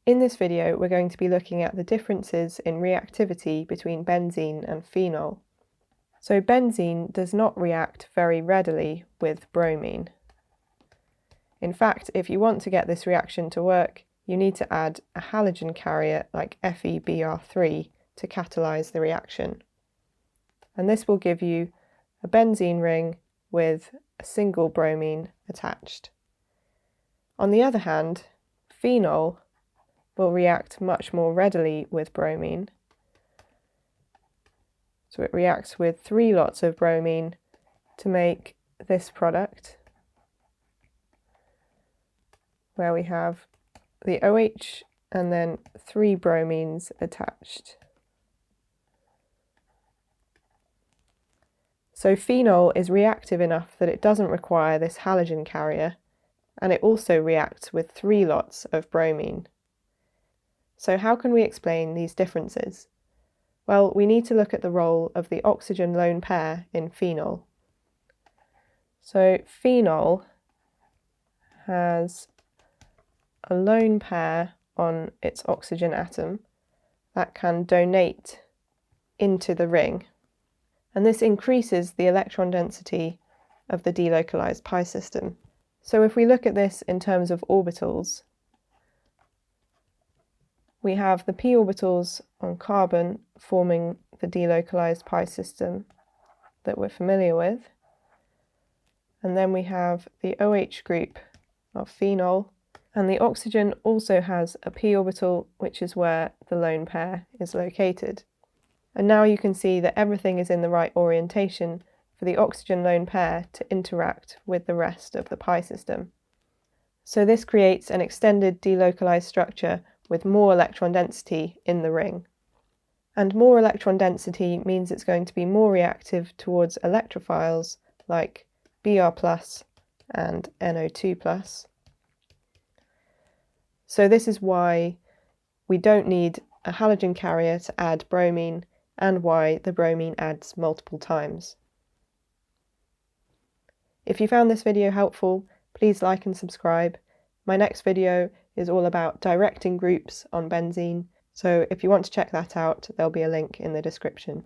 In this video, we're going to be looking at the differences in reactivity between benzene and phenol. So benzene does not react very readily with bromine. In fact, if you want to get this reaction to work, you need to add a halogen carrier like FeBr3 to catalyse the reaction. And this will give you a benzene ring with a single bromine attached. On the other hand, phenol will react much more readily with bromine. So it reacts with 3 lots of bromine to make this product, where we have the OH and then 3 bromines attached. So phenol is reactive enough that it doesn't require this halogen carrier, and it also reacts with 3 lots of bromine. So how can we explain these differences? Well, we need to look at the role of the oxygen lone pair in phenol. So phenol has a lone pair on its oxygen atom that can donate into the ring, and this increases the electron density of the delocalized pi system. So if we look at this in terms of orbitals, we have the p orbitals on carbon forming the delocalized pi system that we're familiar with, and then we have the OH group of phenol, and the oxygen also has a p orbital, which is where the lone pair is located. And now you can see that everything is in the right orientation for the oxygen lone pair to interact with the rest of the pi system. So this creates an extended delocalized structure with more electron density in the ring. And more electron density means it's going to be more reactive towards electrophiles like Br+ and NO2+. So this is why we don't need a halogen carrier to add bromine, and why the bromine adds multiple times. If you found this video helpful, please like and subscribe. My next video is all about directing groups on benzene, so if you want to check that out, there'll be a link in the description.